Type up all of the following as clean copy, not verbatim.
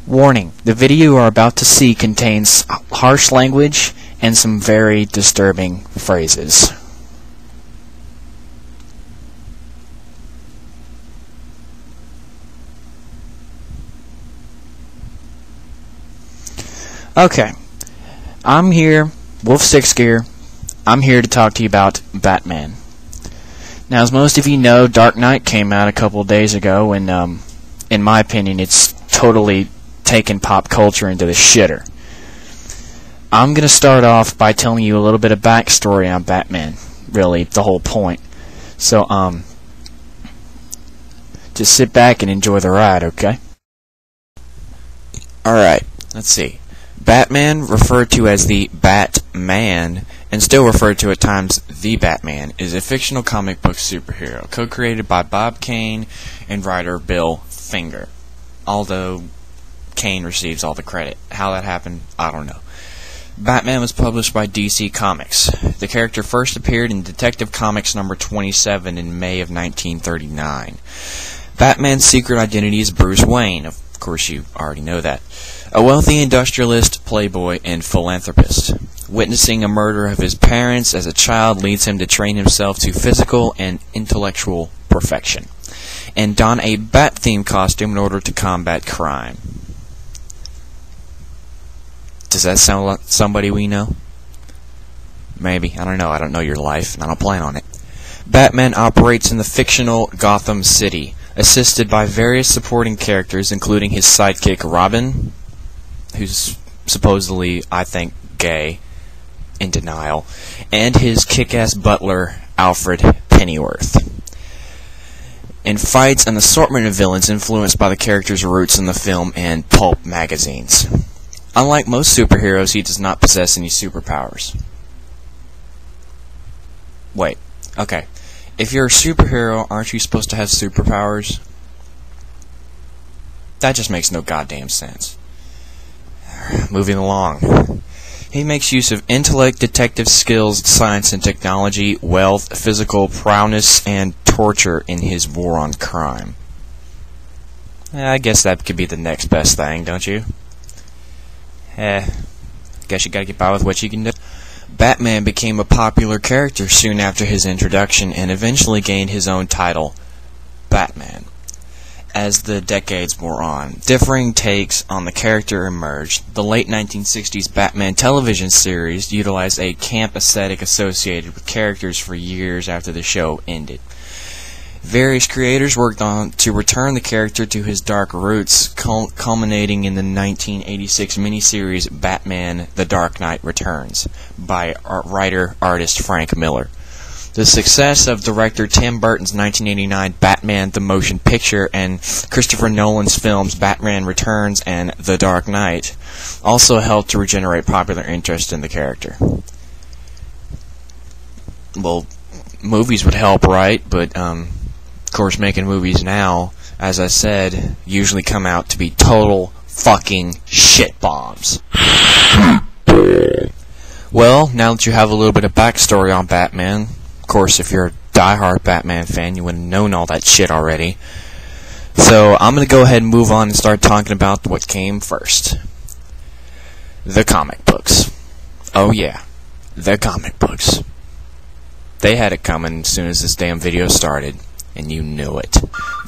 Warning, the video you are about to see contains harsh language and some very disturbing phrases. Okay, I'm here, Wolf6Gear. I'm here to talk to you about Batman. Now, as most of you know, Dark Knight came out a couple of days ago, and in my opinion, it's totally taken pop culture into the shitter. I'm going to start off by telling you a little bit of backstory on Batman, really, the whole point. So, just sit back and enjoy the ride, okay? Alright, let's see. Batman, referred to as the Batman, and still referred to at times the Batman, is a fictional comic book superhero, co-created by Bob Kane and writer Bill Finger. Although Kane receives all the credit. How that happened, I don't know. Batman was published by DC Comics. The character first appeared in Detective Comics number 27 in May of 1939. Batman's secret identity is Bruce Wayne. Of course, you already know that. A wealthy industrialist, playboy, and philanthropist. Witnessing a murder of his parents as a child leads him to train himself to physical and intellectual perfection, and don a bat-themed costume in order to combat crime. Does that sound like somebody we know? Maybe. I don't know. I don't know your life, and I don't plan on it. Batman operates in the fictional Gotham City, assisted by various supporting characters, including his sidekick Robin, who's supposedly, I think, gay, in denial, and his kick-ass butler, Alfred Pennyworth. And fights an assortment of villains influenced by the character's roots in the film and pulp magazines. Unlike most superheroes, he does not possess any superpowers. Wait, okay. If you're a superhero, aren't you supposed to have superpowers? That just makes no goddamn sense. Moving along. He makes use of intellect, detective skills, science and technology, wealth, physical prowess, and torture in his war on crime. I guess that could be the next best thing, don't you? Guess you gotta get by with what you can do. Batman became a popular character soon after his introduction and eventually gained his own title, Batman. As the decades wore on, differing takes on the character emerged. The late 1960s Batman television series utilized a camp aesthetic associated with characters for years after the show ended. Various creators worked on to return the character to his dark roots, culminating in the 1986 miniseries Batman: The Dark Knight Returns by writer-artist Frank Miller. The success of director Tim Burton's 1989 Batman the Motion Picture and Christopher Nolan's films Batman Returns and The Dark Knight also helped to regenerate popular interest in the character. Well, movies would help, right? But, of course, making movies now, as I said, usually come out to be total fucking shit bombs. Well, now that you have a little bit of backstory on Batman, of course, if you're a diehard Batman fan, you would have known all that shit already. So, I'm going to go ahead and move on and start talking about what came first. The comic books. Oh yeah, the comic books. They had it coming as soon as this damn video started, and you knew it.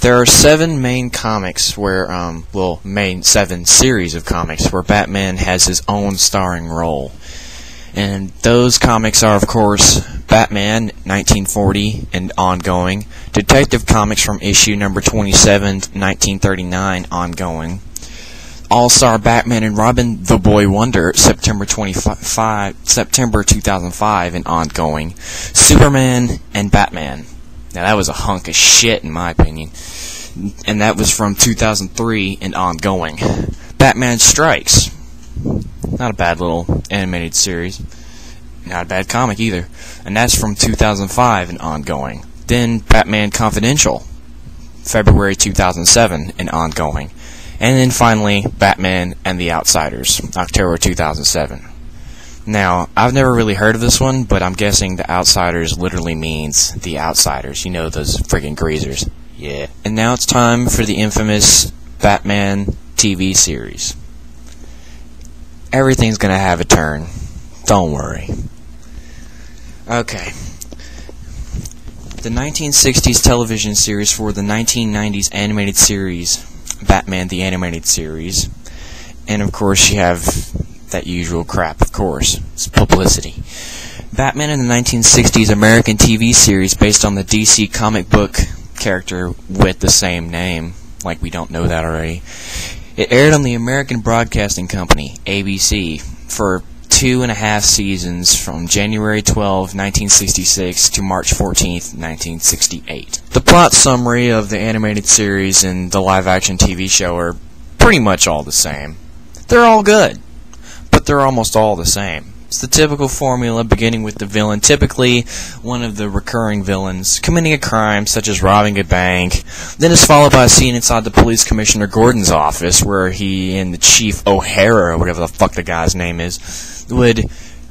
There are 7 main comics where, seven series of comics where Batman has his own starring role. And those comics are, of course, Batman, 1940 and ongoing, Detective Comics from issue number 27, 1939, ongoing, All-Star Batman and Robin, The Boy Wonder, September 2005, and ongoing, Superman and Batman. Now that was a hunk of shit in my opinion, and that was from 2003 and ongoing. Batman Strikes. Not a bad little animated series. Not a bad comic either. And that's from 2005 and ongoing. Then Batman Confidential, February 2007 and ongoing. And then finally, Batman and the Outsiders, October 2007. Now, I've never really heard of this one, but I'm guessing the Outsiders literally means the outsiders. You know, those friggin' greasers. Yeah. And now it's time for the infamous Batman TV series. Everything's gonna have a turn. Don't worry. Okay. The 1960s television series for the 1990s animated series, Batman the Animated Series. And of course you have that usual crap, of course. It's publicity. Batman in the 1960s American TV series based on the DC comic book character with the same name. Like we don't know that already. It aired on the American Broadcasting Company, ABC, for 2.5 seasons from January 12, 1966 to March 14, 1968. The plot summary of the animated series and the live-action TV show are pretty much all the same. They're all good, but they're almost all the same. It's the typical formula, beginning with the villain, typically one of the recurring villains, committing a crime such as robbing a bank. Then is followed by a scene inside the police commissioner Gordon's office, where he and the Chief O'Hara, or whatever the fuck the guy's name is, would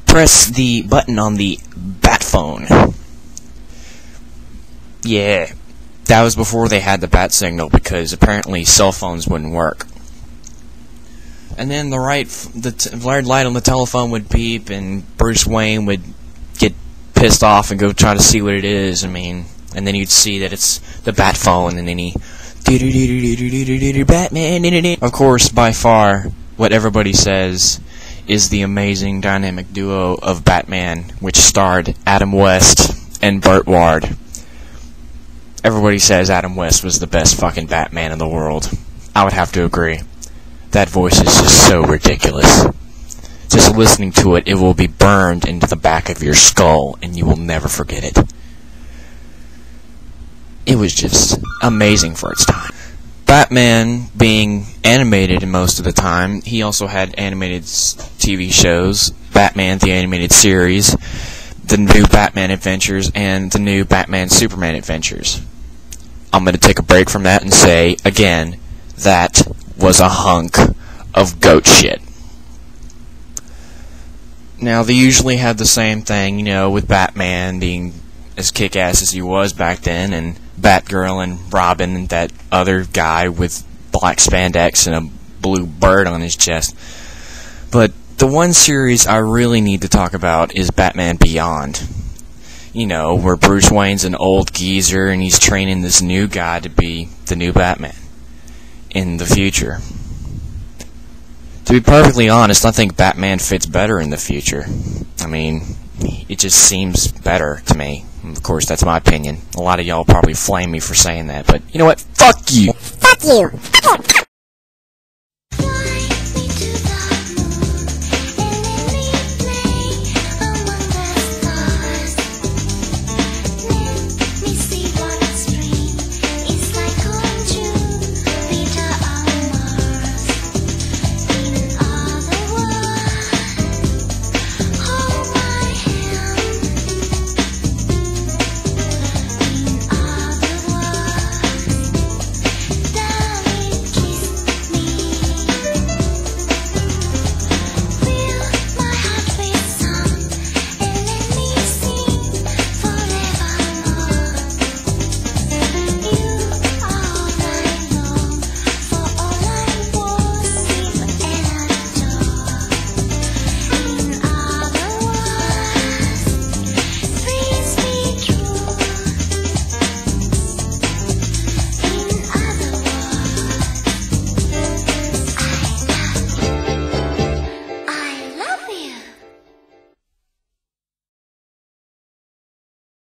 press the button on the bat phone. Yeah, that was before they had the bat signal, because apparently cell phones wouldn't work. And then the red light on the telephone would beep, and Bruce Wayne would get pissed off and go try to see what it is. I mean, and then you'd see that it's the bat phone, and then he Batman. Of course, by far, what everybody says is the amazing dynamic duo of Batman, which starred Adam West and Burt Ward. Everybody says Adam West was the best fucking Batman in the world. I would have to agree. That voice is just so ridiculous. Just listening to it, it will be burned into the back of your skull, and you will never forget it. It was just amazing for its time. Batman being animated in most of the time, he also had animated TV shows, Batman the Animated Series, the new Batman Adventures, and the new Batman Superman Adventures. I'm going to take a break from that and say, again, that was a hunk of goat shit. Now, they usually have the same thing, you know, with Batman being as kick-ass as he was back then, and Batgirl and Robin and that other guy with black spandex and a blue bird on his chest. But the one series I really need to talk about is Batman Beyond. You know, where Bruce Wayne's an old geezer and he's training this new guy to be the new Batman in the future. To be perfectly honest, I think Batman fits better in the future. I mean, it just seems better to me. Of course, that's my opinion. A lot of y'all probably flame me for saying that, but you know what? Fuck you! Fuck you!